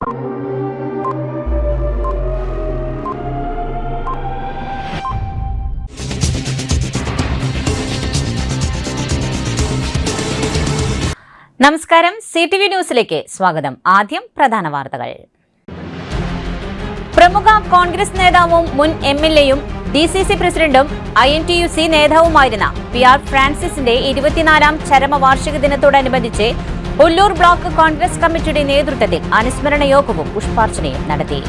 നമസ്കാരം, CTV ന്യൂസിലേക്ക് സ്വാഗതം. ആദ്യം പ്രധാന വാർത്തകൾ. പ്രമുഖ കോൺഗ്രസ് നേതാവും മുൻ MLAയും DCC പ്രസിഡന്റും INTUC നേതാവുമായിരുന്ന PR ഫ്രാൻസിസിന്റെ 24ാം ചരമവാർഷിക ദിനത്തോടനുബന്ധിച്ച് ഒല്ലൂർ ബ്ലോക്ക് കോൺഗ്രസ് കമ്മിറ്റിയുടെ നേതൃത്വത്തിൽ അനുസ്മരണ യോഗവും പുഷ്പാർച്ചനയും നടത്തി.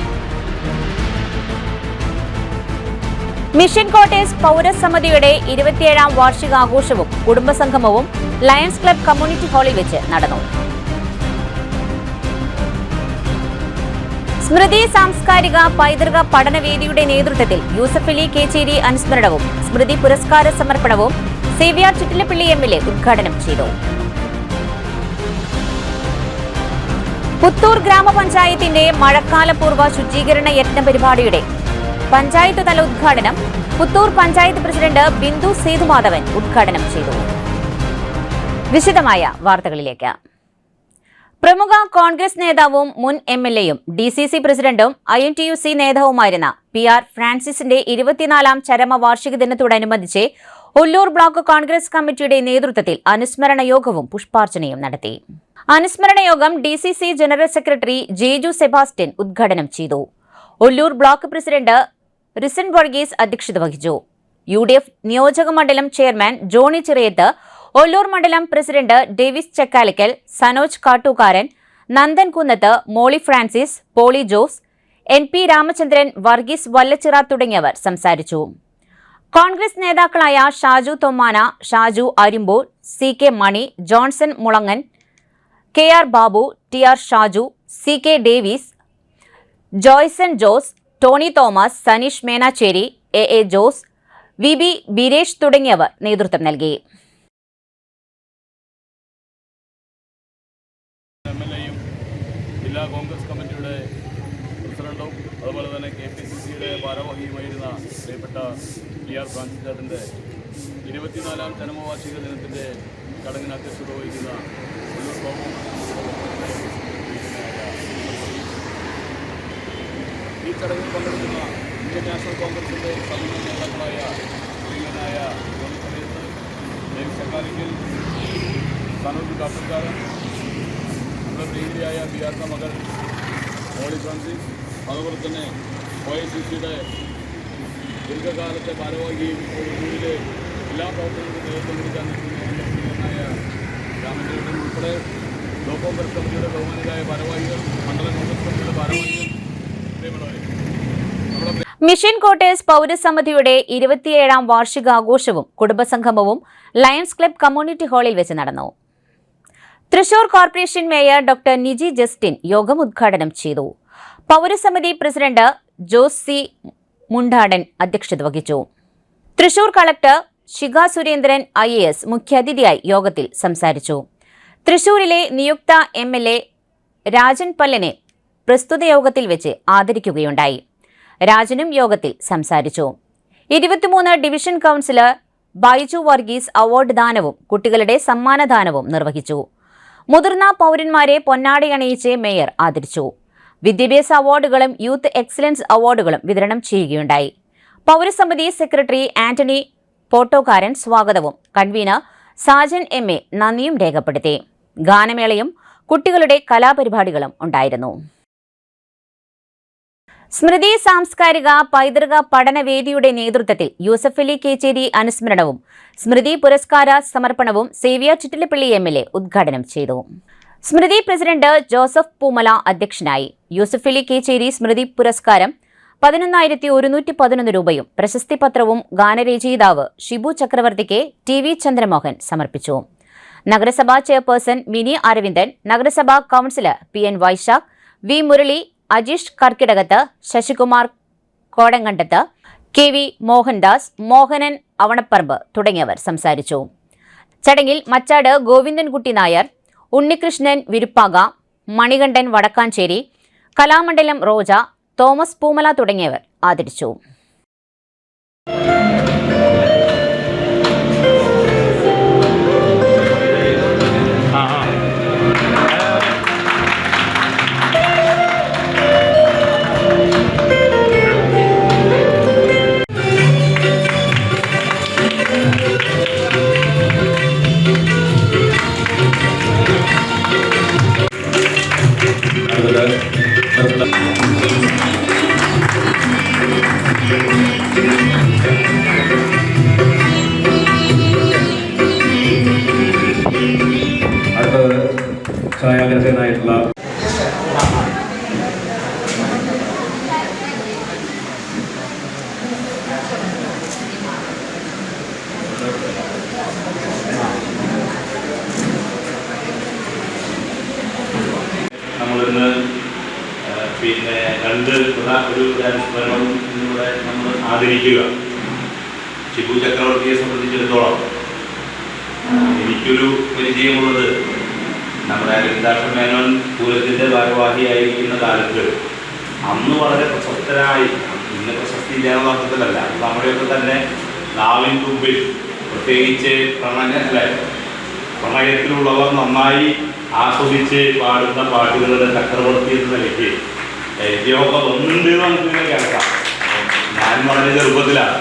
മിഷൻ കോട്ടേഴ്സ് പൗരസമിതിയുടെ 27ാം വാർഷികാഘോഷവും കുടുംബസംഗമവും ലയൺസ് ക്ലബ് കമ്മ്യൂണിറ്റി ഹാളിൽ വെച്ച് നടന്നു. സ്മൃതി സാംസ്കാരിക പൈതൃക പഠനവേദിയുടെ നേതൃത്വത്തിൽ യൂസഫലി കേച്ചേരി അനുസ്മരണവും സ്മൃതി പുരസ്കാര സമർപ്പണവും സേവ്യർ ചിറ്റിലപ്പള്ളി MLA ഉദ്ഘാടനം ചെയ്തു. പുത്തൂർ ഗ്രാമപഞ്ചായത്തിന്റെ മഴക്കാലപൂർവ്വ ശുചീകരണ യത്ന പരിപാടിയുടെ പഞ്ചായത്ത് തല ഉദ്ഘാടനം പുത്തൂർ പഞ്ചായത്ത് പ്രസിഡന്റ് ബിന്ദു സേതുമാധവൻ ഉദ്ഘാടനം ചെയ്തു. വിശദമായ വാർത്തകളിലേക്ക്. പ്രമുഖ കോൺഗ്രസ് നേതാവും മുൻ MLAയും DCC പ്രസിഡന്റും INTUC നേതാവുമായിരുന്ന PR ഫ്രാൻസിസിന്റെ 24ാം ചരമവാർഷിക ദിനത്തോടനുബന്ധിച്ച് ഒല്ലൂർ ബ്ലോക്ക് കോൺഗ്രസ് കമ്മിറ്റിയുടെ നേതൃത്വത്തിൽ അനുസ്മരണ യോഗവും പുഷ്പാർച്ചനയും നടത്തി. അനുസ്മരണ യോഗം DCC ജനറൽ സെക്രട്ടറി ജേജു സെബാസ്റ്റ്യൻ ഉദ്ഘാടനം ചെയ്തു. Ollur block president resent Varghese അധ്യക്ഷത വഹിച്ചു. UDF നിയോജക മണ്ഡലം ചെയർമാൻ ജോണി ചിറയത്ത്, ഒല്ലൂർ മണ്ഡലം president Davis Chakkalikkal, Sanoj Kattookkaran, Nandan Kunnath, Molly Francis, Poly Jose, NP Ramachandran, Varghese Vallachira തുടങ്ങിയവർ സംസാരിച്ചു. കോൺഗ്രസ് നേതാക്കളായ Shaju Thommana, Shaju Arimpur, CK Mani, Johnson Mulangan, KR Babu, TR Shaju, CK Davis, Joyson Jose, Tony Thomas, Saneesh Menachery, AA Jose, VB Biresh തുടങ്ങിയവർ നേതൃത്വം നൽകി. ജില്ലാ കോൺഗ്രസ് കമ്മിറ്റിയുടെ പ്രസിഡന്റും അതുപോലെ തന്നെ KPCCയുടെ ഭാരവാഹിയുമായിരുന്ന പ്രിയപ്പെട്ട PR ഫ്രാൻസിസ് ചേട്ടൻ്റെ 24ാം ചരമവാർഷിക ദിനത്തിൻ്റെ ചടങ്ങിന് അധ്യക്ഷത വഹിക്കുന്ന ഒല്ലൂർ ബ്ലോക്ക് ഈ ചടങ്ങിൽ പങ്കെടുക്കുന്ന ഇന്ത്യൻ നാഷണൽ കോൺഗ്രസിൻ്റെ സമുന്നത നേതാക്കളായ ശ്രീമനായ ജോണി ചിറയത്ത്, ഡേവിസ് ചക്കാലിക്കൽ, സനോജ് കാട്ടൂക്കാരൻ, നമ്മുടെ പ്രിയരിയായ PR മകൾ മോളി ഫ്രാൻസിസ്, അതുപോലെ തന്നെ OICCയുടെ ദീർഘകാലത്തെ ഭാരവാഹിയും ഒല്ലൂരിലെ എല്ലാ പ്രവർത്തനങ്ങൾക്കും നേതൃത്വം കൊടുക്കാൻ നിൽക്കുന്ന പ്രിയനായ രാമചന്ദ്രൻ ഉൾപ്പെടെ ബ്ലോക്ക് കോൺഗ്രസ് കമ്മിറ്റിയുടെ ബഹുമാനിയായ ഭാരവാഹികൾ, മണ്ഡലം കോൺഗ്രസ് കമ്മിറ്റിയുടെ ഭാരവാഹികൾ, മിഷൻ കോട്ടേഴ്സ് പൗരസമിതിയുടെ 27ാം വാർഷികാഘോഷവും കുടുംബസംഗമവും ലയൺസ് ക്ലബ് കമ്മ്യൂണിറ്റി ഹാളിൽ വെച്ച് നടന്നു. Thrissur corporation mayor doctor Niji Justin യോഗം ഉദ്ഘാടനം ചെയ്തു. പൗരസമിതി പ്രസിഡന്റ് ജോസ് മുണ്ടാടൻ അധ്യക്ഷത വഹിച്ചു. തൃശൂർ കളക്ടർ ശിഖ സുരേന്ദ്രൻ IAS മുഖ്യാതിഥിയായി യോഗത്തിൽ സംസാരിച്ചു. തൃശൂരിലെ നിയുക്ത MLA രാജൻ പല്ലനെ പ്രസ്തുത യോഗത്തിൽ വെച്ച് ആദരിക്കുകയുണ്ടായി. രാജനും യോഗത്തിൽ സംസാരിച്ചു. 23 division councillor Baiju Varghese award ദാനവും കുട്ടികളുടെ സമ്മാനദാനവും നിർവഹിച്ചു. മുതിർന്ന പൗരന്മാരെ പൊന്നാടയണിയിച്ച് മേയർ ആദരിച്ചു. വിദ്യാഭ്യാസ അവാർഡുകളും യൂത്ത് എക്സലൻസ് അവാർഡുകളും വിതരണം ചെയ്യുകയുണ്ടായി. പൗരസമിതി സെക്രട്ടറി ആന്റണി പോട്ടോക്കാരൻ സ്വാഗതവും കൺവീനർ സാജൻ MA നന്ദിയും രേഖപ്പെടുത്തി. ഗാനമേളയും കുട്ടികളുടെ കലാപരിപാടികളും ഉണ്ടായിരുന്നു. സ്മൃതി സാംസ്കാരിക പൈതൃക പഠനവേദിയുടെ നേതൃത്വത്തിൽ യൂസഫലി കേച്ചേരി അനുസ്മരണവും സ്മൃതി പുരസ്കാര സമർപ്പണവും സേവ്യർ ചിറ്റിലപ്പള്ളി MLA ഉദ്ഘാടനം ചെയ്തു. സ്മൃതി പ്രസിഡന്റ് ജോസഫ് പൂമല അധ്യക്ഷനായി. യൂസഫലി കേച്ചേരി സ്മൃതി പുരസ്കാരം 11,111 രൂപയും പ്രശസ്തി പത്രവും ഗാനരചയിതാവ് ഷിബു ചക്രവർത്തിക്ക് TV ചന്ദ്രമോഹൻ സമർപ്പിച്ചു. നഗരസഭാ ചെയർപേഴ്സൺ മിനി അരവിന്ദൻ, നഗരസഭാ councillor PN Vaishakh, V Murali, Ajeesh Karkidakath, Sasikumar Kodankandath, KV Mohandas, Mohanan Avanapparambu തുടങ്ങിയവർ സംസാരിച്ചു. ചടങ്ങിൽ മച്ചാട് ഗോവിന്ദൻകുട്ടി നായർ, ഉണ്ണികൃഷ്ണൻ വിരുപ്പാക, മണികണ്ഠൻ വടക്കാഞ്ചേരി, കലാമണ്ഡലം റോജ, തോമസ് പൂമല തുടങ്ങിയവർ ആദരിച്ചു. അടുത്തത് ഛായാഗ്രഹനായിട്ടുള്ള നമ്മളിന്ന് പിന്നെ ഒരു അനുസ്മരണം ഇന്നിവിടെ നമ്മൾ ആദരിക്കുക. ഷിബു ചക്രവർത്തിയെ സംബന്ധിച്ചിടത്തോളം എനിക്കൊരു പരിചയമുള്ളത് നമ്മുടെ അരവിന്ദാക്ഷ മേനോൻ പൂരത്തിൻ്റെ ഭാരവാഹിയായിരിക്കുന്ന കാലത്ത് അന്ന് വളരെ പ്രശസ്തരായി, ഇന്ന് പ്രശസ്തി ഇല്ലാത്ത അർത്ഥത്തിലല്ല, നമ്മുടെയൊക്കെ തന്നെ നാവിൻ തുമ്പിൽ പ്രത്യേകിച്ച് പ്രണയത്തിലുള്ളവർ നന്നായി ആസ്വദിച്ച് പാടുന്ന പാട്ടുകളുടെ ചക്രവർത്തി എന്ന നിലയ്ക്ക് ഇതിയൊക്കെ ഒന്നുണ്ട് നമുക്കിങ്ങനെ കേൾക്കാം. ഞാൻ വളരെ ചെറുപ്പത്തിലാണ്.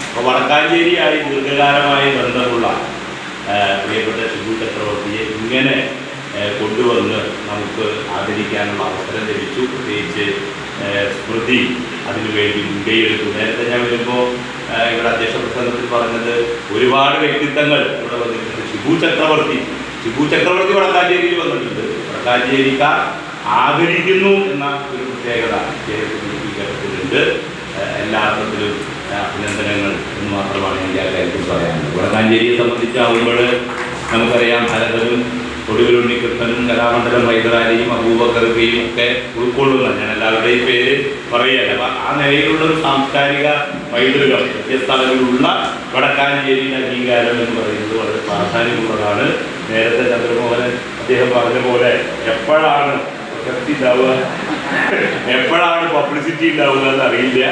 അപ്പോൾ വടക്കാഞ്ചേരിയായി ദീർഘകാലമായി ബന്ധമുള്ള പ്രിയപ്പെട്ട ഷിബു ചക്രവർത്തിയെ ഇങ്ങനെ കൊണ്ടുവന്ന് നമുക്ക് ആദരിക്കാനുള്ള അവസരം ലഭിച്ചു. പ്രത്യേകിച്ച് സ്മൃതി അതിനുവേണ്ടി മുൻകൈയെടുത്തു. നേരത്തെ ഞാൻ വരുമ്പോൾ ഇവിടെ അധ്യക്ഷ പ്രസംഗത്തിൽ പറഞ്ഞത് ഒരുപാട് വ്യക്തിത്വങ്ങൾ ഇവിടെ വന്നിട്ടുണ്ട്. ഷിബു ചക്രവർത്തി വടക്കാഞ്ചേരിയിൽ വന്നിട്ടുണ്ട്. വടക്കാഞ്ചേരിക്കാർ ആദരിക്കുന്നു എന്ന ഒരു പ്രത്യേകത ഈ ഘട്ടത്തിലുണ്ട്. എല്ലാ അർത്ഥത്തിലും അഭിനന്ദനങ്ങൾ എന്ന് മാത്രമാണ് എനിക്ക് ആ കാര്യത്തിൽ പറയാനുള്ളത്. വടക്കാഞ്ചേരിയെ സംബന്ധിച്ചാവുമ്പോൾ നമുക്കറിയാം ഭരതനും ഒടുവിലുണ്ണിക്കൃഷ്ണനും കലാമണ്ഡലം ഹൈദരാലിയും അബൂബക്കറുകയും ഒക്കെ ഉൾക്കൊള്ളുന്ന, ഞാൻ എല്ലാവരുടെയും പേര് പറയുകയല്ല. അപ്പം ആ നിലയിലുള്ള ഒരു സാംസ്കാരിക പൈതൃകം വ്യത്യസ്തതകളുള്ള വടക്കാഞ്ചേരിയുടെ അംഗീകാരം എന്ന് പറയുന്നത് വളരെ പ്രാധാന്യമുള്ളതാണ്. നേരത്തെ ചന്ദ്രമോഹൻ അദ്ദേഹം പറഞ്ഞ പോലെ എപ്പോഴാണ് പ്രശസ്തി ഉണ്ടാവുക, എപ്പോഴാണ് പബ്ലിസിറ്റി ഉണ്ടാവുക എന്നറിയില്ല.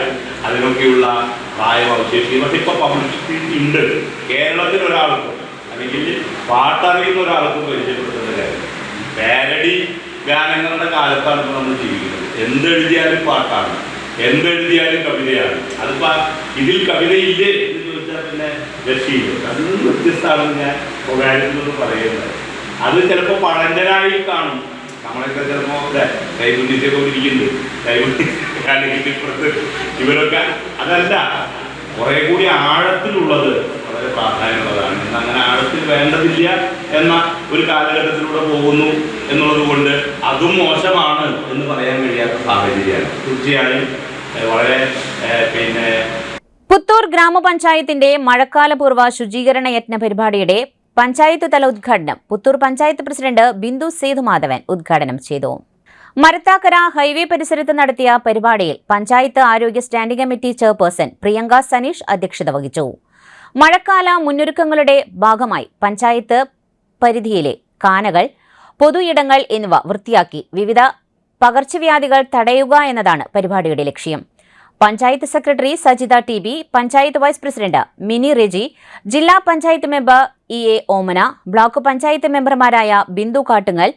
അതിനൊക്കെയുള്ള പ്രായം അവശേഷിക്കും. പക്ഷെ ഇപ്പോൾ പബ്ലിസിറ്റി ഉണ്ട്. കേരളത്തിൽ ഒരാൾക്കും അല്ലെങ്കിൽ പാട്ടറിയുന്ന ഒരാൾക്കും പരിചയപ്പെടുത്തുന്ന കാര്യം പാരഡി ഗാനങ്ങളുടെ കാലത്താണ് ഇപ്പോൾ നമ്മൾ ജീവിക്കുന്നത്. എന്തെഴുതിയാലും പാട്ടാണ്, എന്തെഴുതിയാലും കവിതയാണ്. അതിപ്പോൾ ഇതിൽ കവിതയില്ലേ എന്ന് ചോദിച്ചാൽ പിന്നെ രക്ഷയില്ല. അത് വ്യത്യസ്തമാണെന്ന് ഞാൻ സ്വകാര്യത്തിലൊന്ന് പറയുന്നത്. അത് ചിലപ്പോൾ പഴഞ്ചനായി കാണും. നമ്മളൊക്കെ ചിലപ്പോൾ കൈകുഞ്ഞിച്ചൊക്കെ കൊണ്ടിരിക്കുന്നുണ്ട്, കൈകുഞ്ഞിപ്പുറത്ത് ഇവരൊക്കെ അതല്ല, കുറേ കൂടി ആഴത്തിലുള്ളത് വളരെ പ്രാധാന്യമുള്ളതാണ്. ഇന്ന് അങ്ങനെ ആഴത്തിൽ വേണ്ടതില്ല എന്ന ഒരു കാലഘട്ടത്തിലൂടെ പോകുന്നു എന്നുള്ളത് കൊണ്ട് അതും മോശമാണ് എന്ന് പറയാൻ കഴിയാത്ത സാഹചര്യമാണ്. തീർച്ചയായും വളരെ പുത്തൂർ ഗ്രാമപഞ്ചായത്തിന്റെ മഴക്കാലപൂർവ്വ ശുചീകരണ യജ്ഞ പരിപാടിയുടെ പഞ്ചായത്ത് തല ഉദ്ഘാടനം പുത്തൂർ പഞ്ചായത്ത് പ്രസിഡന്റ് ബിന്ദു സേതുമാധവൻ ഉദ്ഘാടനം ചെയ്തു. മരത്താക്കര ഹൈവേ പരിസരത്ത് നടത്തിയ പരിപാടിയിൽ പഞ്ചായത്ത് ആരോഗ്യ standing committee chairperson Priyanka Saneesh അധ്യക്ഷത വഹിച്ചു. മഴക്കാല മുന്നൊരുക്കങ്ങളുടെ ഭാഗമായി പഞ്ചായത്ത് പരിധിയിലെ കാനകൾ, പൊതു ഇടങ്ങൾ എന്നിവ വൃത്തിയാക്കി വിവിധ പകർച്ചവ്യാധികൾ തടയുക എന്നതാണ് പരിപാടിയുടെ ലക്ഷ്യം. Panchayat secretary Sajitha T B, panchayat vice president Mini Reji, ജില്ലാ panchayat member E A. Omana, block panchayat മെമ്പർമാരായ ബിന്ദു കാട്ടുങ്ങൽ,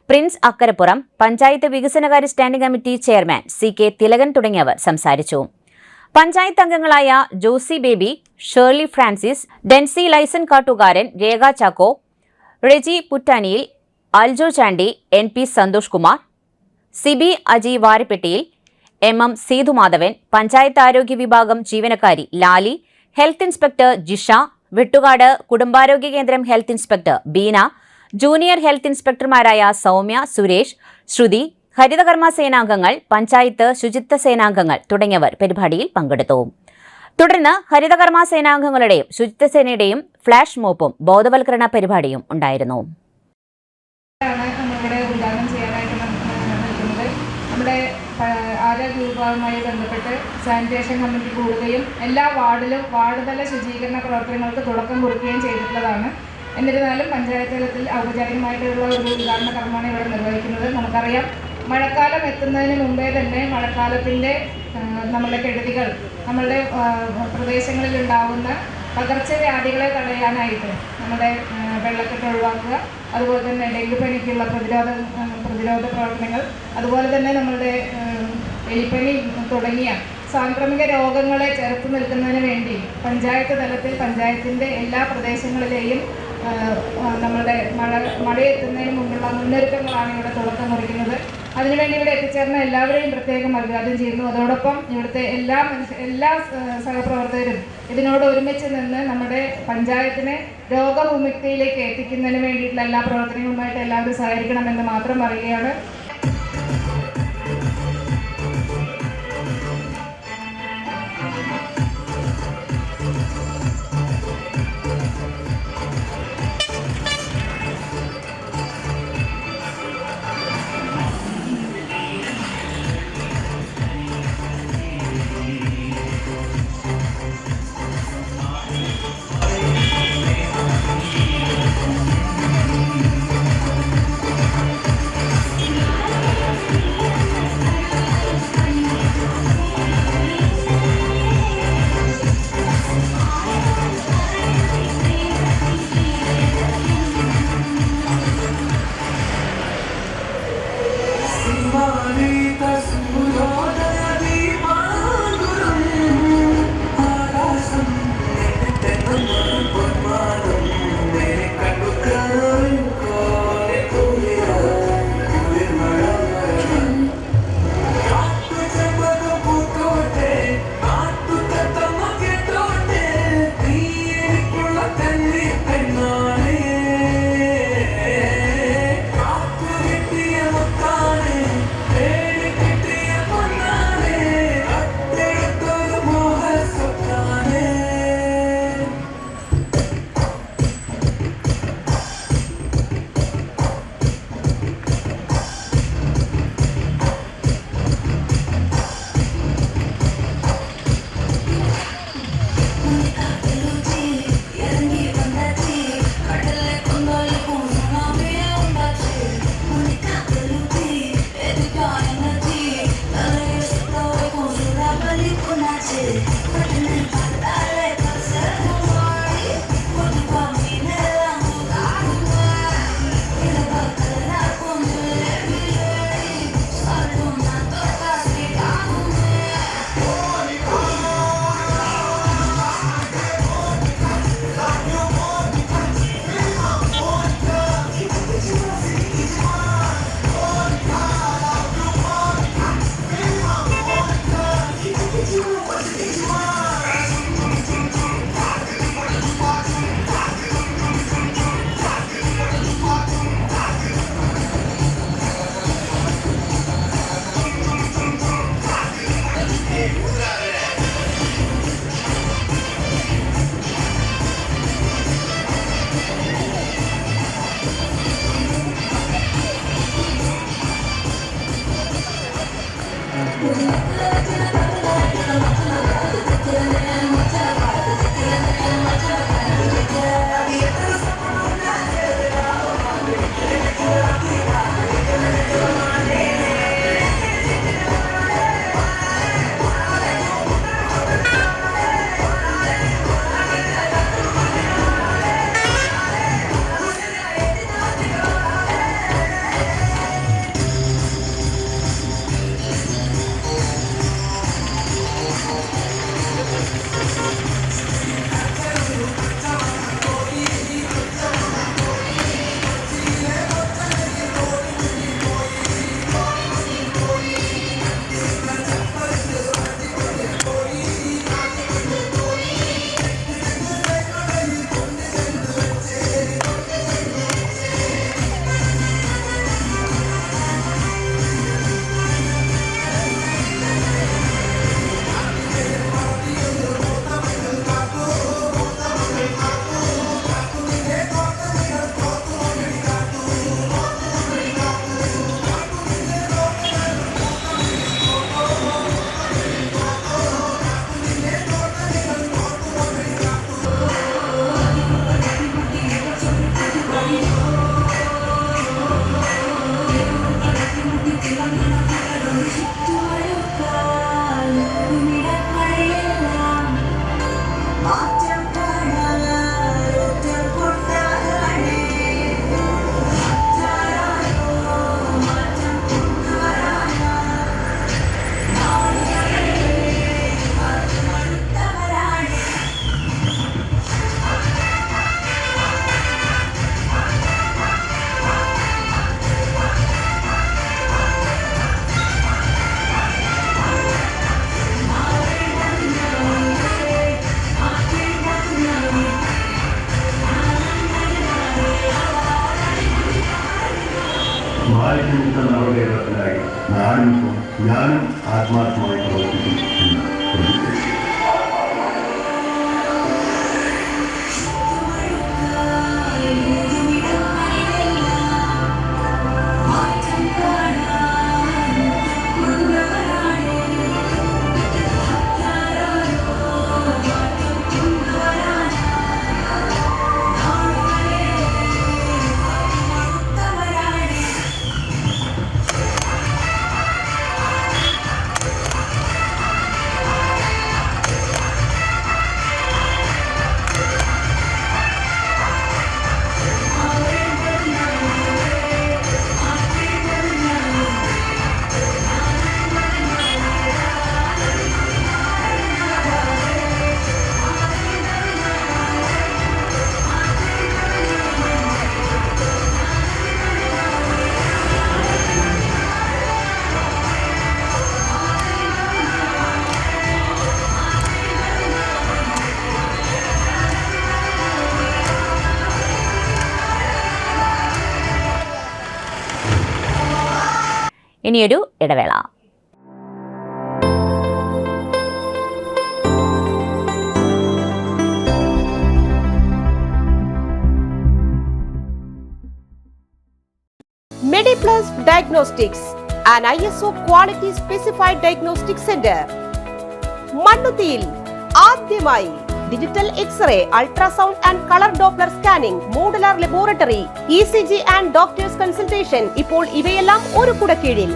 പ്രിൻസ് അക്കരപ്പുറം, പഞ്ചായത്ത് വികസനകാര്യ standing committee chairman C K. Thilakan തുടങ്ങിയവർ സംസാരിച്ചു. പഞ്ചായത്ത് അംഗങ്ങളായ Josy Baby, Shirley Francis, Densy Laison Kattukaran, Rekha Chacko, Reji Puttaniyil, Aljo Chandy, N P. Santhosh Kumar, Siby Aji Varappettiyil, M M. Sethumadhavan, panchayat ആരോഗ്യ വിഭാഗം ജീവനക്കാരി ലാലി, ഹെൽത്ത് ഇൻസ്പെക്ടർ ജിഷ, വെട്ടുകാട് കുടുംബാരോഗ്യ കേന്ദ്രം health inspector Beena, junior health ഇൻസ്പെക്ടർമാരായ സൗമ്യ, സുരേഷ്, ശ്രുതി, ഹരിതകർമ്മ സേനാംഗങ്ങൾ, പഞ്ചായത്ത് ശുചിത്വ സേനാംഗങ്ങൾ തുടങ്ങിയവർ പരിപാടിയിൽ പങ്കെടുത്തു. തുടർന്ന് ഹരിതകർമ്മ സേനാംഗങ്ങളുടെയും ശുചിത്വ സേനയുടെയും ഫ്ലാഷ് മോപ്പും ബോധവൽക്കരണ പരിപാടിയും ഉണ്ടായിരുന്നു. നമ്മുടെ ആരോഗ്യ വിഭാഗവുമായി ബന്ധപ്പെട്ട് സാനിറ്റേഷൻ കമ്മിറ്റി കൂടുകയും എല്ലാ വാർഡിലും വാർഡ് തല ശുചീകരണ പ്രവർത്തനങ്ങൾക്ക് തുടക്കം കുറിക്കുകയും ചെയ്തിട്ടുള്ളതാണ്. എന്നിരുന്നാലും പഞ്ചായത്ത് തലത്തിൽ ഔപചാരികമായിട്ടുള്ള ഒരു ഉദ്ഘാടന കർമ്മമാണ് ഇവിടെ നിർവഹിക്കുന്നത്. നമുക്കറിയാം, മഴക്കാലം എത്തുന്നതിന് മുമ്പേ തന്നെ മഴക്കാലത്തിൻ്റെ നമ്മളുടെ കെടുതികൾ, നമ്മളുടെ പ്രദേശങ്ങളിൽ ഉണ്ടാകുന്ന പകർച്ചവ്യാധികളെ തടയാനായിട്ട് നമ്മുടെ വെള്ളക്കെട്ട് ഒഴിവാക്കുക, അതുപോലെ തന്നെ ഡെങ്കിപ്പനിക്കുള്ള പ്രതിരോധ പ്രവർത്തനങ്ങൾ, അതുപോലെ തന്നെ നമ്മളുടെ എലിപ്പനി തുടങ്ങിയ സാംക്രമിക രോഗങ്ങളെ ചെറുത്തു നിൽക്കുന്നതിന് വേണ്ടി പഞ്ചായത്ത് തലത്തിൽ പഞ്ചായത്തിൻ്റെ എല്ലാ പ്രദേശങ്ങളിലെയും നമ്മളുടെ മഴ എത്തുന്നതിന് മുമ്പുള്ള മുന്നൊരുക്കങ്ങളാണ് ഇവിടെ തുടക്കം കുറിക്കുന്നത്. അതിനുവേണ്ടി ഇവിടെ എത്തിച്ചേർന്ന എല്ലാവരെയും പ്രത്യേകം അഭിവാദ്യം ചെയ്യുന്നു. അതോടൊപ്പം ഇവിടുത്തെ എല്ലാ സഹപ്രവർത്തകരും ഇതിനോട് ഒരുമിച്ച് നിന്ന് നമ്മുടെ പഞ്ചായത്തിനെ രോഗവിമുക്തിയിലേക്ക് എത്തിക്കുന്നതിന് വേണ്ടിയിട്ടുള്ള എല്ലാ പ്രവർത്തനങ്ങളുമായിട്ട് എല്ലാവരും സഹകരിക്കണമെന്ന് മാത്രം പറയുകയാണ്. സംരക്ഷിക്കുവാൻ ഞാനും ആത്മാർത്ഥമായി പ്രവർത്തിക്കും എന്ന് പ്രതിജ്ഞ. ഇനിയൊരു ഇടവേള. Mediplus Diagnostics, an ISO quality specified diagnostic center. മണ്ണുത്തിയിൽ ആദ്യമായി digital X-ray, ultrasound and colour Doppler scanning, modular laboratory, ECG and doctors consultation. ഇപ്പോൾ ഇവയെല്ലാം ഒരു കുടക്കീഴിൽ.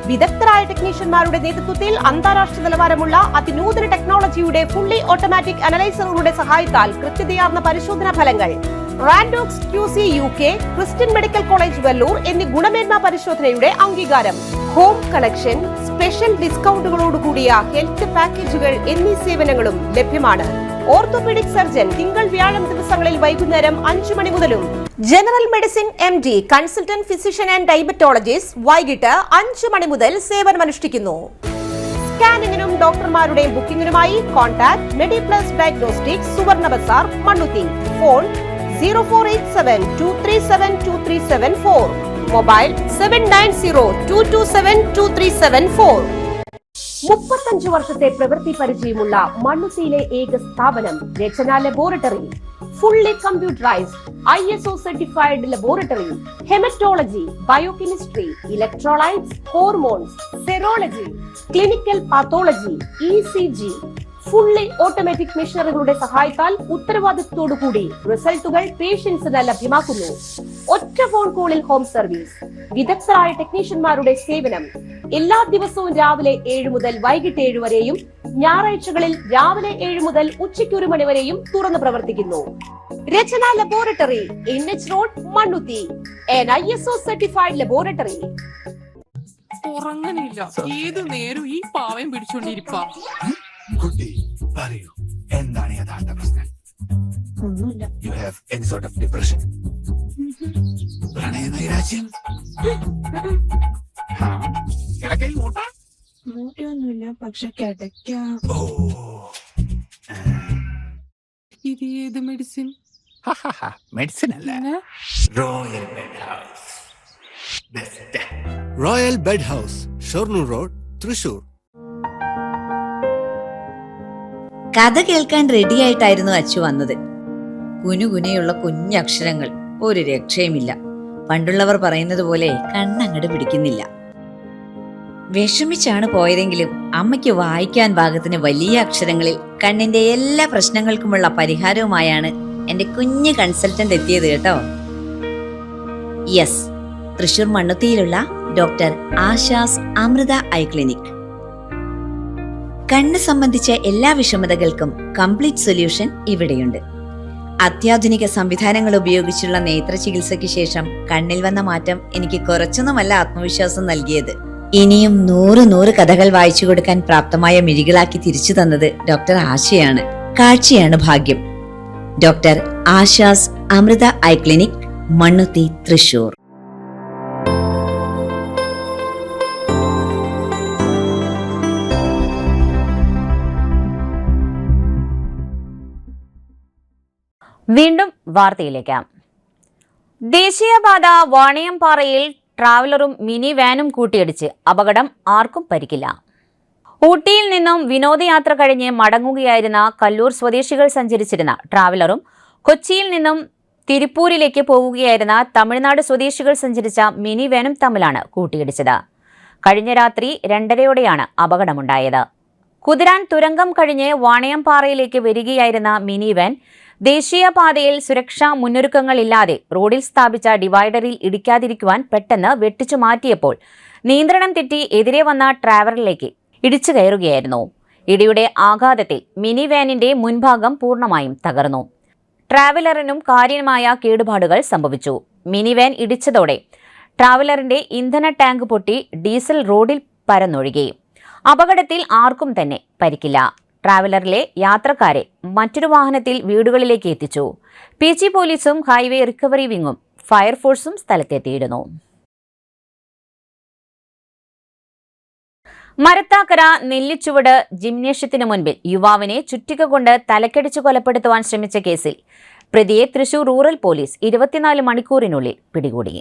വിദഗ്ധരായ ടെക്നീഷ്യന്മാരുടെ നേതൃത്വത്തിൽ അന്താരാഷ്ട്ര നിലവാരമുള്ള അതിനൂതന ടെക്നോളജിയുടെ ഫുള്ളി ഓട്ടോമാറ്റിക് അനലൈസറുകളുടെ സഹായത്താൽ കൃത്യതയാർന്ന പരിശോധനാ ഫലങ്ങൾ. റാൻഡോക്സ് QC UK, Christian medical college Vellore എന്നീ ഗുണമേന്മ പരിശോധനയുടെ അംഗീകാരം. ഹോം കളക്ഷൻ, സ്പെഷ്യൽ ഡിസ്കൗണ്ടുകളോടുകൂടിയ ഹെൽത്ത് പാക്കേജുകൾ എന്നീ സേവനങ്ങളും ലഭ്യമാണ്. ഓർത്തോപീഡിക് സർജൻ തിങ്കൾ വ്യാഴം ദിവസങ്ങളിൽ വൈകുന്നേരം 5 മണി മുതലും, general medicine MD, consultant physician and diabetologist വൈകിട്ട് 5 മണി മുതൽ സേവനമനുഷ്ഠിക്കുന്നു. സ്കാനിങ്ങിനും ഡോക്ടർമാരുടെ ബുക്കിംഗിനുമായി കോൺടാക്ട് മെഡിപ്ലസ് ഡയഗ്നോസ്റ്റിക്സ്, സുവർണ ബസാർ, മണ്ണുത്തി. Phone 0487237237 mobile 7902272374. 35 വർഷത്തെ പ്രവൃത്തി പരിചയമുള്ള മണ്ണുത്തിയിലെ ഏക സ്ഥാപനം Rachana laboratory. Fully computerised ISO certified laboratory. Haematology, biochemistry, electrolytes, hormones, serology, clinical pathology, ECG. Fully automatic മെഷീനറികളുടെ സഹായത്താൽ ഉത്തരവാദിത്വത്തോടുകൂടി റിസൾട്ടുകൾ പേഷ്യൻസിന് ലഭ്യമാക്കുന്നു. ഒറ്റ ഫോൺ കോളിൽ ഹോം സർവീസ്. വിദഗ്ധരായ ടെക്നീഷ്യന്മാരുടെ സേവനം. എല്ലാ ദിവസവും രാവിലെ 7 മുതൽ വൈകിട്ട് 7 വരെയും ഞായറാഴ്ചകളിൽ രാവിലെ 7 മുതൽ ഉച്ചയ്ക്ക് 1 മണി വരെയും തുറന്നു പ്രവർത്തിക്കുന്നു. Rachana laboratory, NH road, Mannuthy. ISO certified laboratory. ഉറങ്ങണില്ല, ഏത് നേരം ഈ പാവയും പിടിച്ചോണ്ടിരിപ്പാ. കുട്ടി പറയൂ, എന്താണ് യഥാർത്ഥ പ്രശ്നം? ഒന്നുമില്ല. You have any sort of depression? പ്രണയനൈരാശ്യം? കിടക്കയിൽ മൂട്ട? മൂട്ടയൊന്നുമില്ല, പക്ഷെ കിടക്കാം. ഓ, ഇത് ഏത് മെഡിസിൻ? മെഡിസിൻ അല്ല, royal bed house. Best royal bed house, Shoranur road, Thrissur. കഥ കേൾക്കാൻ റെഡിയായിട്ടായിരുന്നു അച്ചു വന്നത്. കുനുകുനയുള്ള കുഞ്ഞക്ഷരങ്ങൾ, ഒരു രക്ഷയുമില്ല. പണ്ടുള്ളവർ പറയുന്നത് പോലെ കണ്ണങ്ങട് പിടിക്കുന്നില്ല. വിഷമിച്ചാണ് പോയതെങ്കിലും അമ്മയ്ക്ക് വായിക്കാൻ പാകത്തിന് വലിയ അക്ഷരങ്ങളിൽ കണ്ണിന്റെ എല്ലാ പ്രശ്നങ്ങൾക്കുമുള്ള പരിഹാരവുമായാണ് എന്റെ കുഞ്ഞ് കൺസൾട്ടന്റ് എത്തിയത് കേട്ടോ. യെസ്, തൃശൂർ മണ്ണുത്തിയിലുള്ള doctor Asha's Amrita eye clinic. കണ്ണ് സംബന്ധിച്ച എല്ലാ വിഷമതകൾക്കും കംപ്ലീറ്റ് സൊല്യൂഷൻ ഇവിടെയുണ്ട്. അത്യാധുനിക സംവിധാനങ്ങൾ ഉപയോഗിച്ചുള്ള നേത്ര ചികിത്സയ്ക്ക് ശേഷം കണ്ണിൽ വന്ന മാറ്റം എനിക്ക് കുറച്ചൊന്നുമല്ല ആത്മവിശ്വാസം നൽകിയത്. ഇനിയും 100 കഥകൾ വായിച്ചു കൊടുക്കാൻ പ്രാപ്തമായ മിഴികളാക്കി തിരിച്ചു തന്നത് ഡോക്ടർ ആശയാണ്. കാഴ്ചയാണ് ഭാഗ്യം. Doctor Asha's Amrita eye clinic, Mannuthy, Thrissur. വീണ്ടും വാർത്തയിലേക്ക്. ദേശീയപാത വാണിയംപാറയിൽ ട്രാവലറും മിനി വാനും കൂട്ടിയിടിച്ച് അപകടം, ആർക്കും പരിക്കില്ല. ഊട്ടിയിൽ നിന്നും വിനോദയാത്ര കഴിഞ്ഞ് മടങ്ങുകയായിരുന്ന കല്ലൂർ സ്വദേശികൾ സഞ്ചരിച്ചിരുന്ന ട്രാവലറും കൊച്ചിയിൽ നിന്നും തിരുപ്പൂരിലേക്ക് പോവുകയായിരുന്ന തമിഴ്നാട് സ്വദേശികൾ സഞ്ചരിച്ച മിനി വാനും തമ്മിലാണ് കൂട്ടിയിടിച്ചത്. കഴിഞ്ഞ രാത്രി 2:30-യോടെയാണ് അപകടമുണ്ടായത്. കുതിരാൻ തുരങ്കം കഴിഞ്ഞ് വാണയംപാറയിലേക്ക് വരികയായിരുന്ന മിനി വാൻ ദേശീയപാതയിൽ സുരക്ഷാ മുന്നൊരുക്കങ്ങളില്ലാതെ റോഡിൽ സ്ഥാപിച്ച ഡിവൈഡറിൽ ഇടിക്കാതിരിക്കുവാൻ പെട്ടെന്ന് വെട്ടിച്ചു മാറ്റിയപ്പോൾ നിയന്ത്രണം തെറ്റി എതിരെ വന്ന ട്രാവലറിലേക്ക് ഇടിച്ചു കയറുകയായിരുന്നു. ഇടിയുടെ ആഘാതത്തിൽ മിനി വാനിന്റെ മുൻഭാഗം പൂർണ്ണമായും തകർന്നു. ട്രാവലറിനും കാര്യമായ കേടുപാടുകൾ സംഭവിച്ചു. മിനി വാൻ ഇടിച്ചതോടെ ട്രാവലറിന്റെ ഇന്ധന ടാങ്ക് പൊട്ടി ഡീസൽ റോഡിൽ പരന്നൊഴുകി. അപകടത്തിൽ ആർക്കും തന്നെ പരിക്കില്ല. ട്രാവലറിലെ യാത്രക്കാരെ മറ്റൊരു വാഹനത്തിൽ വീടുകളിലേക്ക് എത്തിച്ചു. PG പോലീസും ഹൈവേ റിക്കവറി വിങ്ങും ഫയർഫോഴ്സും സ്ഥലത്തെത്തിയിരുന്നു. മരത്താക്കര നെല്ലിച്ചുവട് ജിംനേഷ്യത്തിന് മുൻപിൽ യുവാവിനെ ചുറ്റിക കൊണ്ട് തലക്കടിച്ചു കൊലപ്പെടുത്തുവാൻ ശ്രമിച്ച കേസിൽ പ്രതിയെ തൃശൂർ റൂറൽ പോലീസ് 24 മണിക്കൂറിനുള്ളിൽ പിടികൂടി.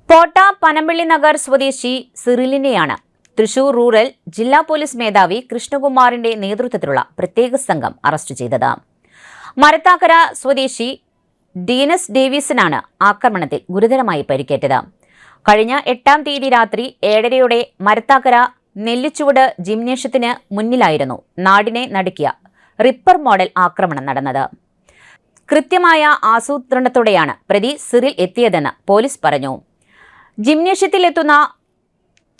പോട്ട പനമ്പള്ളി നഗർ സ്വദേശി സിറിലിനെയാണ് തൃശൂർ റൂറൽ ജില്ലാ പോലീസ് മേധാവി കൃഷ്ണകുമാറിന്റെ നേതൃത്വത്തിലുള്ള പ്രത്യേക സംഘം അറസ്റ്റ് ചെയ്തത്. മരത്താക്കര സ്വദേശി ഡീനസ് ഡേവിസിനാണ് ആക്രമണത്തിൽ ഗുരുതരമായി പരിക്കേറ്റത്. കഴിഞ്ഞ 8-ാം തീയതി രാത്രി 7:30-യോടെ മരത്താക്കര നെല്ലിച്ചുവട് ജിംനേഷ്യത്തിന് മുന്നിലായിരുന്നു നാടിനെ നടുക്കിയ റിപ്പർ മോഡൽ ആക്രമണം നടന്നത്. കൃത്യമായ ആസൂത്രണത്തോടെയാണ് പ്രതി സിറിൽ എത്തിയതെന്ന് പോലീസ് പറഞ്ഞു. ജിംനേഷ്യത്തിലെത്തുന്ന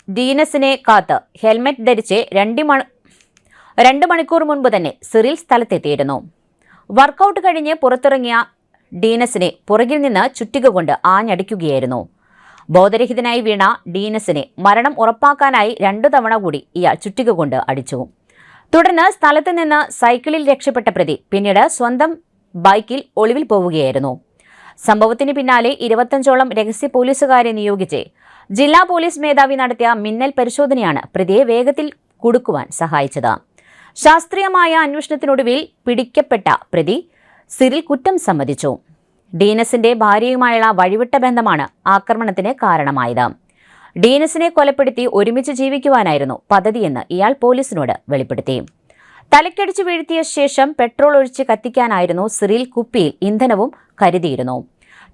ഡീനസിനെ കാത്ത് ഹെൽമെറ്റ് ധരിച്ച് 2 മണിക്കൂർ മുൻപ് തന്നെ സിറിൽ സ്ഥലത്തെത്തിയിരുന്നു. വർക്കൌട്ട് കഴിഞ്ഞ് പുറത്തിറങ്ങിയ ഡീനസിനെ പുറകിൽ നിന്ന് ചുറ്റിക കൊണ്ട് ആഞ്ഞടിക്കുകയായിരുന്നു. ബോധരഹിതനായി വീണ ഡീനസിനെ മരണം ഉറപ്പാക്കാനായി 2 തവണ കൂടി ഇയാൾ ചുറ്റിക കൊണ്ട് അടിച്ചു. തുടർന്ന് സ്ഥലത്ത് നിന്ന് സൈക്കിളിൽ രക്ഷപ്പെട്ട പ്രതി പിന്നീട് സ്വന്തം ബൈക്കിൽ ഒളിവിൽ പോവുകയായിരുന്നു. സംഭവത്തിന് പിന്നാലെ 25ഓളം രഹസ്യ പോലീസുകാരെ നിയോഗിച്ച് ജില്ലാ പോലീസ് മേധാവി നടത്തിയ മിന്നൽ പരിശോധനയാണ് പ്രതിയെ വേഗത്തിൽ കുടുക്കുവാൻ സഹായിച്ചത്. ശാസ്ത്രീയമായ അന്വേഷണത്തിനൊടുവിൽ പിടിക്കപ്പെട്ട പ്രതി സിറിൽ കുറ്റം സമ്മതിച്ചു. ഡീനസിന്റെ ഭാര്യയുമായുള്ള വഴിവിട്ട ബന്ധമാണ് ആക്രമണത്തിന് കാരണമായത്. ഡീനസിനെ കൊലപ്പെടുത്തി ഒരുമിച്ച് ജീവിക്കുവാനായിരുന്നു പദ്ധതിയെന്ന് ഇയാൾ പോലീസിനോട് വെളിപ്പെടുത്തി. തലക്കടിച്ചു വീഴ്ത്തിയ ശേഷം പെട്രോൾ ഒഴിച്ച് കത്തിക്കാനായിരുന്നു സിറിൽ കുപ്പിയിൽ ഇന്ധനവും കരുതിയിരുന്നു.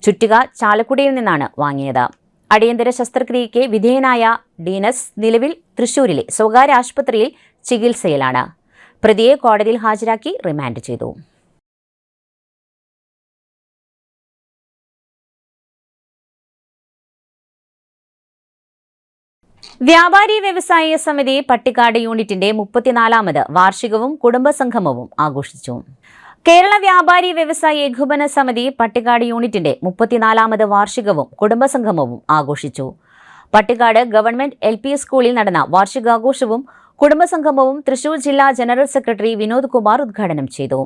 ചുറ്റിക ചാലക്കുടിയിൽ നിന്നാണ് വാങ്ങിയത്. അടിയന്തര ശസ്ത്രക്രിയയ്ക്ക് വിധേയനായ ഡീനസ് നിലവിൽ തൃശൂരിലെ സ്വകാര്യ ആശുപത്രിയിൽ ചികിത്സയിലാണ്. പ്രതിയെ കോടതിയിൽ ഹാജരാക്കി റിമാൻഡ് ചെയ്തു. വ്യാപാരി വ്യവസായ സമിതി പട്ടിക്കാട് യൂണിറ്റിന്റെ 34ാമത് വാർഷികവും കുടുംബസംഗമവും ആഘോഷിച്ചു. കേരള വ്യാപാരി വ്യവസായ ഏകോപന സമിതി പട്ടിക്കാട് യൂണിറ്റിന്റെ 34ാമത് വാർഷികവും കുടുംബസംഗമവും ആഘോഷിച്ചു. പട്ടിക്കാട് ഗവൺമെന്റ് LP സ്കൂളിൽ നടന്ന വാർഷികാഘോഷവും കുടുംബസംഗമവും തൃശൂർ ജില്ലാ ജനറൽ സെക്രട്ടറി വിനോദ് കുമാർ ഉദ്ഘാടനം ചെയ്തു.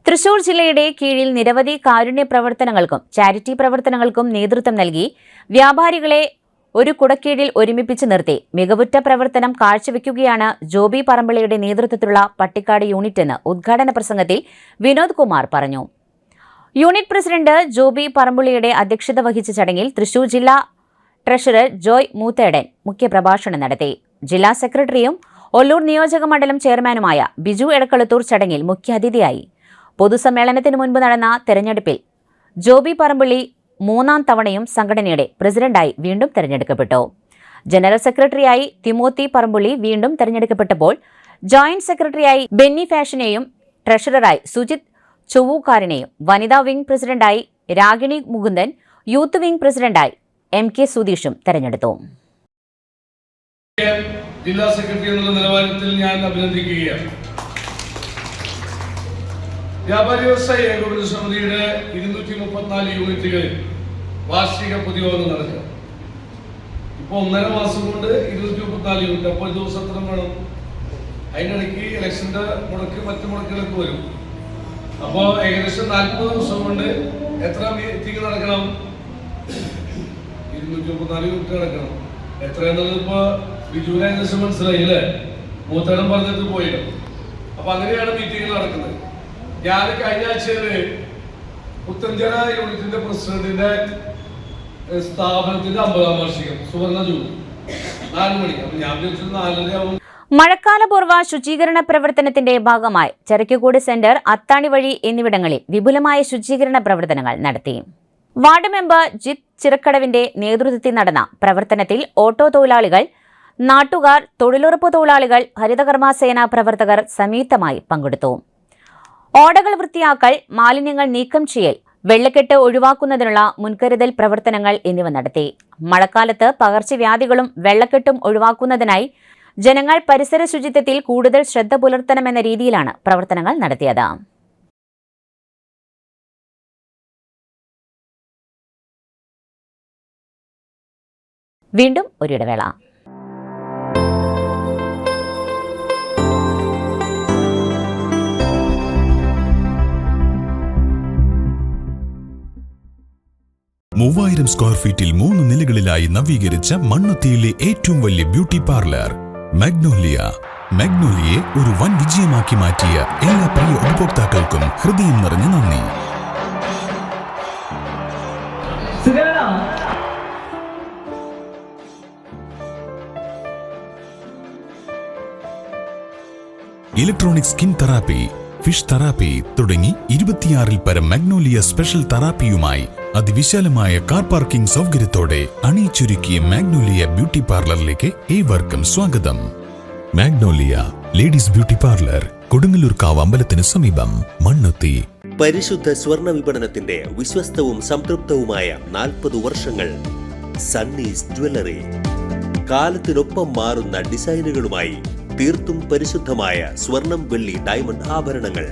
തൃശൂർ ജില്ലയുടെ കീഴിൽ നിരവധി കാരുണ്യ പ്രവർത്തനങ്ങൾക്കും ചാരിറ്റി പ്രവർത്തനങ്ങൾക്കും നേതൃത്വം നൽകി വ്യാപാരികളെ ഒരു കുടക്കീഴിൽ ഒരുമിപ്പിച്ച് നിർത്തി മികവുറ്റ പ്രവർത്തനം കാഴ്ചവെക്കുകയാണ് ജോബി പറമ്പിളിയുടെ നേതൃത്വത്തിലുള്ള പട്ടിക്കാട് യൂണിറ്റ് എന്ന് ഉദ്ഘാടന പ്രസംഗത്തിൽ വിനോദ് കുമാർ പറഞ്ഞു. യൂണിറ്റ് പ്രസിഡന്റ് ജോബി പറമ്പിളിയുടെ അധ്യക്ഷത വഹിച്ച ചടങ്ങിൽ തൃശൂർ ജില്ലാ ട്രഷറർ ജോയ് മൂത്തേടൻ മുഖ്യപ്രഭാഷണം നടത്തി. ജില്ലാ സെക്രട്ടറിയും ഒല്ലൂർ നിയോജക മണ്ഡലം ചെയർമാനുമായ ബിജു എടക്കളത്തൂർ ചടങ്ങിൽ മുഖ്യാതിഥിയായി. പൊതുസമ്മേളനത്തിന് മുൻപ് നടന്ന തെരഞ്ഞെടുപ്പിൽ ജോബി പറമ്പിളി 3ാം തവണയും സംഘടനയുടെ പ്രസിഡന്റായി വീണ്ടും തെരഞ്ഞെടുക്കപ്പെട്ടു. ജനറൽ സെക്രട്ടറിയായി തിമോത്തി പറമ്പുള്ളി വീണ്ടും തെരഞ്ഞെടുക്കപ്പെട്ടപ്പോൾ ജോയിന്റ് സെക്രട്ടറിയായി ബെന്നി ഫാഷനെയും ട്രഷററായി സുജിത് ചൊവ്വൂക്കാരനെയും വനിതാ വിംഗ് പ്രസിഡന്റായി രാഗിണി മുകുന്ദൻ യൂത്ത് വിംഗ് പ്രസിഡന്റായി MK സുധീഷും തെരഞ്ഞെടുത്തു. ജില്ലാ സെക്രട്ടറി എന്നുള്ള നിലവാരത്തിൽ ഞാൻ അഭിനന്ദിക്കുകയാണ്. വ്യാപാരി വ്യവസായ ഏകോപന സമിതിയുടെ 234 യൂണിറ്റുകളിൽ വാർഷിക പൊതുയോഗം നടക്കുക. ഇപ്പോൾ 1.5 മാസം കൊണ്ട് 234 യൂണിറ്റ്. അപ്പോൾ ദിവസം എത്ര വേണം? അതിനിടയ്ക്ക് ഇലക്ഷന്റെ മുടക്ക് മറ്റു മുടക്കുകളൊക്കെ വരും. അപ്പോൾ ഏകദേശം 40 ദിവസം കൊണ്ട് എത്ര മീറ്റിംഗ് നടക്കണം? 234 യൂണിറ്റ് നടക്കണം. എത്രയെന്നുള്ളത് ഇപ്പൊ ബിജുവിന് ഏകദേശം മനസ്സിലായി അല്ലേ? മൂത്തേടം പറഞ്ഞിട്ട് പോയില്ല. അപ്പൊ അങ്ങനെയാണ് മീറ്റിംഗ് നടക്കുന്നത്. ഞാൻ കഴിഞ്ഞ ആഴ്ചയില് പുത്തഞ്ചന യൂണിറ്റിന്റെ പ്രസിഡന്റിന്റെ സ്ഥാപനത്തിന്റെ 50-ാം വാർഷികം സുവർണ ജൂബിലി 4 മണി. അപ്പൊ ഞാൻ വിചാരിച്ചത് 4:30 ആവും. മഴക്കാലപൂർവ്വ ശുചീകരണ പ്രവർത്തനത്തിന്റെ ഭാഗമായി ചെറക്കിക്കോട് സെന്റർ, അത്താണി വഴി എന്നിവിടങ്ങളിൽ വിപുലമായ ശുചീകരണ പ്രവർത്തനങ്ങൾ നടത്തി. വാർഡ് മെമ്പർ ജിത്ത് ചിറക്കടവിന്റെ നേതൃത്വത്തിൽ നടന്ന പ്രവർത്തനത്തിൽ ഓട്ടോ തൊഴിലാളികൾ, നാട്ടുകാർ, തൊഴിലുറപ്പ് തൊഴിലാളികൾ, ഹരിതകർമ്മസേന പ്രവർത്തകർ സംയുക്തമായി പങ്കെടുത്തു. ഓടകൾ വൃത്തിയാക്കൽ, മാലിന്യങ്ങൾ നീക്കം ചെയ്യൽ, വെള്ളക്കെട്ട് ഒഴിവാക്കുന്നതിനുള്ള മുൻകരുതൽ പ്രവർത്തനങ്ങൾ എന്നിവ നടത്തി. മഴക്കാലത്ത് പകർച്ചവ്യാധികളും വെള്ളക്കെട്ടും ഒഴിവാക്കുന്നതിനായി ജനങ്ങൾ പരിസര ശുചിത്വത്തിൽ കൂടുതൽ ശ്രദ്ധ പുലർത്തണമെന്ന രീതിയിലാണ് പ്രവർത്തനങ്ങൾ നടത്തിയത്. വീണ്ടും ഒരിടവേള. മൂവായിരം സ്ക്വയർ ഫീറ്റിൽ 3 നിലകളിലായി നവീകരിച്ച മണ്ണുത്തിയിലെ ഏറ്റവും വലിയ ബ്യൂട്ടി പാർലർ മാഗ്നോലിയെ ഒരു വൻ വിജയമാക്കി മാറ്റിയ എല്ലാ പ്രിയ ഉപഭോക്താക്കൾക്കും ഹൃദയം നിറഞ്ഞ നന്ദി. Electronic skin therapy, fish therapy തുടങ്ങി 26-ൽ പരം മാഗ്നോലിയ സ്പെഷ്യൽ തെറാപ്പിയുമായി അതിവിശാലമായ കാർ പാർക്കിംഗ് സൗകര്യത്തോടെ അണിയിച്ചൊരുക്കിയ മാഗ്നോലിയ ബ്യൂട്ടി പാർലറിലേക്ക് ഏവർക്കും സ്വാഗതം. മാഗ്നോലിയ ലേഡീസ് ബ്യൂട്ടി പാർലർ, കൊടുങ്ങല്ലൂർക്കാവ് അമ്പലത്തിന് സമീപം, മണ്ണുത്തി. പരിശുദ്ധ സ്വർണ്ണ വിപണനത്തിന്റെ വിശ്വസ്തവും സംതൃപ്തവുമായ 40 വർഷങ്ങൾ. സണ്ണീസ് ജ്വല്ലറി, കാലത്തിനൊപ്പം മാറുന്ന ഡിസൈനുകളുമായി തീർത്തും പരിശുദ്ധമായ സ്വർണം, വെള്ളി, ഡയമണ്ട് ആഭരണങ്ങൾ.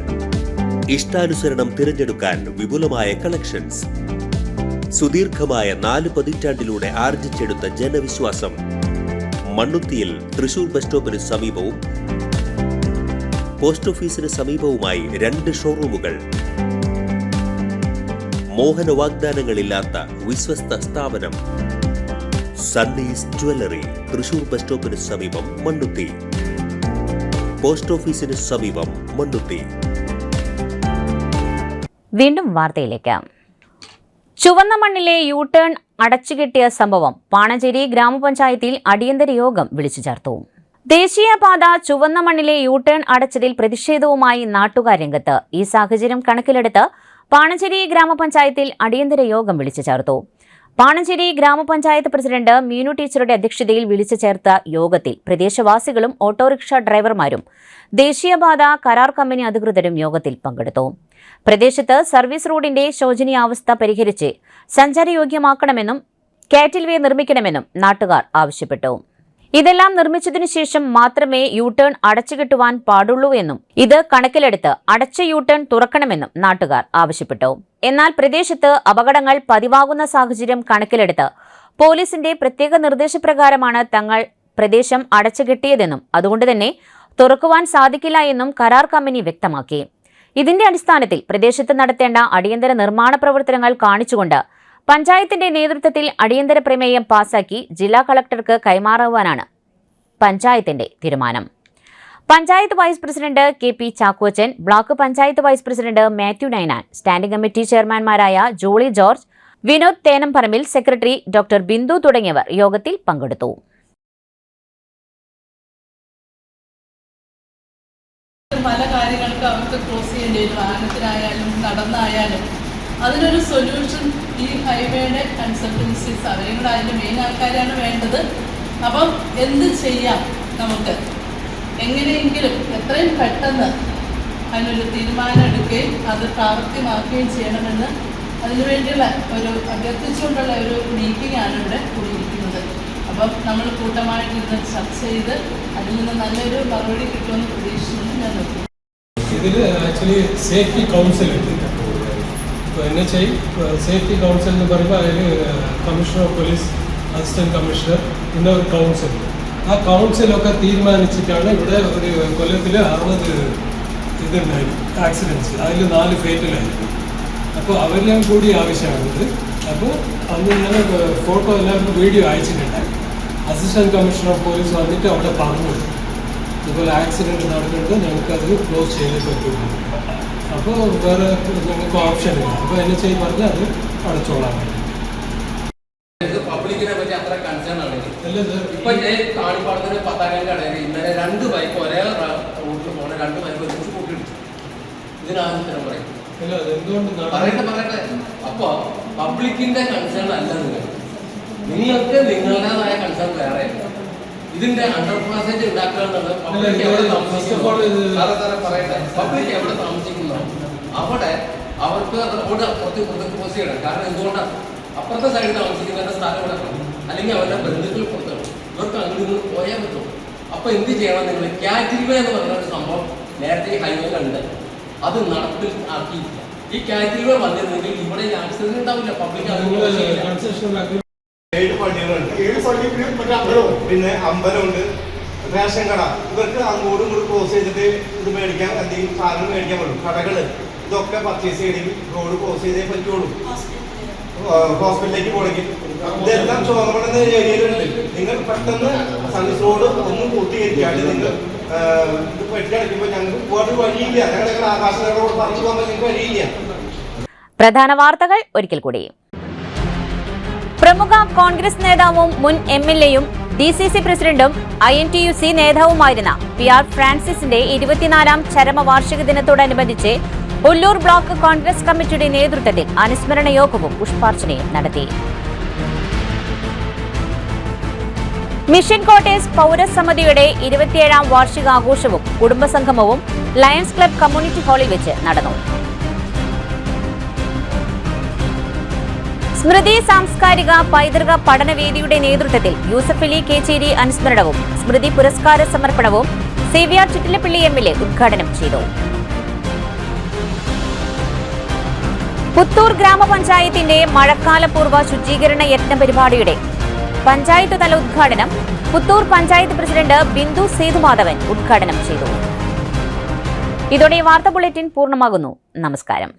ഇഷ്ടാനുസരണം തിരഞ്ഞെടുക്കാൻ വിപുലമായ കളക്ഷൻസ്. സുദീർഘമായ 4 പതിറ്റാണ്ടിലൂടെ ആർജിച്ചെടുത്ത ജനവിശ്വാസം. മണ്ണുത്തിയിൽ തൃശൂർ ബസ് സ്റ്റോപ്പിന് സമീപവും പോസ്റ്റ് ഓഫീസിന് സമീപവുമായി 2 ഷോറൂമുകൾ. മോഹന വാഗ്ദാനങ്ങളില്ലാത്ത വിശ്വസ്ത സ്ഥാപനം. സണ്ണീസ് ജ്വല്ലറി, തൃശൂർ ബസ് സ്റ്റോപ്പിന് സമീപം, മണ്ണുത്തി. പോസ്റ്റ് ഓഫീസിന് സമീപം, മണ്ണുത്തി. വീണ്ടും വാർത്തയിലേക്ക്. ചുവന്ന മണ്ണിലെ യു-ടേൺ അടച്ചുകെട്ടിയ സംഭവം പാണഞ്ചേരി ഗ്രാമപഞ്ചായത്തിൽ അടിയന്തര യോഗം വിളിച്ചു ചേർത്തു. ദേശീയപാത ചുവന്ന മണ്ണിലെ യു-ടേൺ അടച്ചതിൽ പ്രതിഷേധവുമായി നാട്ടുകാർ രംഗത്ത്. ഈ സാഹചര്യം കണക്കിലെടുത്ത് പാണഞ്ചേരി ഗ്രാമപഞ്ചായത്തിൽ അടിയന്തര യോഗം വിളിച്ചു ചേർത്തു. പാണഞ്ചേരി ഗ്രാമപഞ്ചായത്ത് പ്രസിഡന്റ് മീനു ടീച്ചറുടെ അധ്യക്ഷതയിൽ വിളിച്ചു ചേർത്ത യോഗത്തിൽ പ്രദേശവാസികളും ഓട്ടോറിക്ഷ ഡ്രൈവർമാരും ദേശീയപാത കരാർ കമ്പനി അധികൃതരും യോഗത്തിൽ പങ്കെടുത്തു. പ്രദേശത്ത് സർവീസ് റോഡിന്റെ ശോചനീയാവസ്ഥ പരിഹരിച്ച് സഞ്ചാരയോഗ്യമാക്കണമെന്നും കാറ്റിൽ വേ നിർമ്മിക്കണമെന്നും നാട്ടുകാർ ആവശ്യപ്പെട്ടു. ഇതെല്ലാം നിർമ്മിച്ചതിനു ശേഷം മാത്രമേ യു-ടേൺ അടച്ചുകെട്ടുവാൻ പാടുള്ളൂ എന്നും ഇത് കണക്കിലെടുത്ത് അടച്ച യു-ടേൺ തുറക്കണമെന്നും നാട്ടുകാർ ആവശ്യപ്പെട്ടു. എന്നാൽ പ്രദേശത്ത് അപകടങ്ങൾ പതിവാകുന്ന സാഹചര്യം കണക്കിലെടുത്ത് പോലീസിന്റെ പ്രത്യേക നിർദ്ദേശപ്രകാരമാണ് തങ്ങൾ പ്രദേശം അടച്ചുകെട്ടിയതെന്നും അതുകൊണ്ട് തന്നെ തുറക്കുവാൻ സാധിക്കില്ല എന്നും കരാർ കമ്പനി വ്യക്തമാക്കി. ഇതിന്റെ അടിസ്ഥാനത്തിൽ പ്രദേശത്ത് നടത്തേണ്ട അടിയന്തര നിർമ്മാണ പ്രവർത്തനങ്ങൾ കാണിച്ചുകൊണ്ട് പഞ്ചായത്തിന്റെ നേതൃത്വത്തിൽ അടിയന്തര പ്രമേയം പാസാക്കി ജില്ലാ കളക്ടർക്ക് കൈമാറുവാനാണ് പഞ്ചായത്തിന്റെ തീരുമാനം. Panchayat vice president K P. Chakochan, block panchayat vice president Mathew Ninan, standing committee ചെയർമാൻമാരായ ജോളി ജോർജ്, വിനോദ് തേനംപറമ്പിൽ, സെക്രട്ടറി ഡോക്ടർ ബിന്ദു തുടങ്ങിയവർ യോഗത്തിൽ പങ്കെടുത്തു. പല കാര്യങ്ങൾക്ക് അവർക്ക് ക്രോസ് ചെയ്യേണ്ടി വരും, വാഹനത്തിനായാലും നടന്നായാലും. അതിനൊരു സൊല്യൂഷൻ ഈ ഹൈവേയുടെ കൺസൾട്ടൻസീസ്, അവരും കൂടെ അതിൻ്റെ മെയിൻ ആൾക്കാരാണ് വേണ്ടത്. അപ്പം എന്ത് ചെയ്യാം, നമുക്ക് എങ്ങനെയെങ്കിലും എത്രയും പെട്ടെന്ന് അതിനൊരു തീരുമാനം എടുക്കുകയും അത് പ്രാവർത്തികമാക്കുകയും ചെയ്യണമെന്ന് അതിനുവേണ്ടിയുള്ള ഒരു അഭ്യർത്ഥിച്ചുകൊണ്ടുള്ള ഒരു മീറ്റിംഗാണ് ഇവിടെ കൂടിയിരിക്കുന്നത്. അപ്പം നമ്മൾ കൂട്ടമായിട്ടിരുന്ന് ചർച്ച ചെയ്ത് അതിൽ നിന്ന് നല്ലൊരു മറുപടി കിട്ടുമെന്ന് പ്രതീക്ഷിക്കുന്നു. ഞാൻ നോക്കി ഇതിൽ ആക്ച്വലി സേഫ്റ്റി കൗൺസിൽ ഉണ്ട്. ഇപ്പോൾ NHI സേഫ്റ്റി കൗൺസിൽ എന്ന് പറയുമ്പോൾ അതിൽ commissioner of police, assistant commissioner, പിന്നെ ഒരു കൗൺസിൽ. ആ കൗൺസിലൊക്കെ തീരുമാനിച്ചിട്ടാണ് ഇവിടെ ഒരു കൊല്ലത്തിൽ 60 ഇതുണ്ടായിരുന്നു ആക്സിഡൻറ്റ്സ്. അതിൽ 4 ഫേറ്റലായിരുന്നു. അപ്പോൾ അവരെല്ലാം കൂടി ആവശ്യമാണത്. അപ്പോൾ അന്ന് ഞാൻ ഫോട്ടോ എല്ലാവർക്കും വീഡിയോ അയച്ചിട്ടുണ്ടായി. അസിസ്റ്റൻറ്റ് കമ്മീഷണർ ഓഫ് പോലീസ് വന്നിട്ട് അവിടെ പറഞ്ഞു ഇതുപോലെ ആക്സിഡൻറ്റ് നടന്നിട്ട് ഞങ്ങൾക്കത് ക്ലോസ് ചെയ്തേ പറ്റുള്ളൂ. അപ്പോൾ വേറെ ഞങ്ങൾക്ക് ഓപ്ഷൻ ഇല്ല. അപ്പോൾ NHI പറഞ്ഞാൽ അത് അടച്ചോളാം. ഇപ്പൊ കാണിപ്പാടത്തിന് 10-ാം കടയിൽ ഇന്നലെ 2 ബൈക്ക് ഒരേ റൂട്ടിൽ പോണ 2 ബൈക്ക് ഒരുമിച്ച് കൂട്ടിയിടിച്ചു. ഇതിനാണ് ഉത്തരം പറയും. പറയട്ടെ. അപ്പൊ പബ്ലിക്കിന്റെ കൺസേൺ അല്ല നിങ്ങൾക്ക് നിങ്ങളുടേതായ കൺസേൺ വേറെ. ഇതിന്റെ 100% ഉണ്ടാക്കുക എന്നുള്ളത് പബ്ലിക് എവിടെ താമസിക്കുന്നോ അവിടെ അവർക്ക് റോഡ് കുറച്ച് ക്രോസ് ചെയ്യണം. കാരണം എന്തുകൊണ്ടാണ് അപ്പുറത്തെ സൈഡിൽ താമസിക്കുന്നവരുടെ സ്ഥലം ഇവിടെ അല്ലെങ്കിൽ അവരുടെ ബന്ധുക്കൾ പുറത്താണ്. ഇവർക്ക് അങ്ങോട്ട് പോയാൽ പറ്റും. അപ്പൊ എന്ത് ചെയ്യണം? നിങ്ങൾ കാറ്ററിവേ എന്ന് പറഞ്ഞ ഒരു സംഭവം നേരത്തെ ഹൈവേയിലുണ്ട്, അത് നടപ്പിൽ ആക്കിയില്ല. ഈ കാറ്ററിവേ വന്നിരുന്നെങ്കിൽ ഇവിടെ ഈ ആക്സിഡന്റ് ഉണ്ടാവില്ല. പബ്ലിക് 7 പള്ളികളുണ്ട്. 7 പള്ളി പിന്നെ അമ്പലമുണ്ട്, റേഷൻ കട. ഇവർക്ക് അങ്ങോട്ടും ഇങ്ങോട്ടും ക്രോസ് ചെയ്തിട്ട് ഇത് മേടിക്കാൻ എന്തെങ്കിലും സാധനം മേടിക്കാൻ പറ്റും. കടകള് ഇതൊക്കെ പർച്ചേസ് ചെയ്തെങ്കിൽ റോഡ് ക്രോസ് ചെയ്തേ പറ്റുള്ളൂ. ഹോസ്പിറ്റലിലേക്ക് പോകണമെങ്കിൽ ഇതെല്ലാം ചോദപ്പെടുന്ന ഏരിയയിലുണ്ട്. നിങ്ങൾ പെട്ടെന്ന് സർവീസ് റോഡ് ഒന്നും പൂർത്തീകരിക്കാണ്ട് നിങ്ങൾ ഇത് പെട്ടടിക്കുമ്പോൾ ഞങ്ങൾക്ക് പോകാൻ വഴിയില്ല. ഞങ്ങളുടെ ആകാശങ്ങളോട് പറഞ്ഞു പോകാൻ നിങ്ങൾക്ക് വഴിയില്ല. പ്രധാന വാർത്തകൾ ഒരിക്കൽ കൂടി. പ്രമുഖ കോൺഗ്രസ് നേതാവും മുൻ MLAയും DCC പ്രസിഡന്റും INTUC നേതാവുമായിരുന്ന PR ഫ്രാൻസിസിന്റെ 24ാം ചരമവാർഷിക ദിനത്തോടനുബന്ധിച്ച് ഒല്ലൂർ ബ്ലോക്ക് കോൺഗ്രസ് കമ്മിറ്റിയുടെ നേതൃത്വത്തിൽ അനുസ്മരണ യോഗവും പുഷ്പാർച്ചനയും നടത്തി. മിഷൻ കോട്ടേഴ്സ് പൗരസമിതിയുടെ 27ാം വാർഷികാഘോഷവും കുടുംബസംഗമവും ലയൺസ് ക്ലബ് കമ്മ്യൂണിറ്റി ഹാളിൽ വെച്ച് നടന്നു. സ്മൃതി സാംസ്കാരിക പൈതൃക പഠനവേദിയുടെ നേതൃത്വത്തിൽ യൂസഫ് അലി കേച്ചേരി അനുസ്മരണവും സ്മൃതി പുരസ്കാര സമർപ്പണവും CVR ചിറ്റിലപ്പള്ളി MLA ഉദ്ഘാടനം ചെയ്തു. പുത്തൂർ ഗ്രാമപഞ്ചായത്തിന്റെ മഴക്കാലപൂർവ്വ ശുചീകരണ യത്ന പരിപാടിയുടെ പഞ്ചായത്ത് തല ഉദ്ഘാടനം പുത്തൂർ പഞ്ചായത്ത് പ്രസിഡന്റ് ബിന്ദു സേതുമാധവൻ ഉദ്ഘാടനം ചെയ്തു. ഇതോടെ വാർത്താ ബുള്ളറ്റിൻ പൂർണ്ണമാകുന്നു. നമസ്കാരം.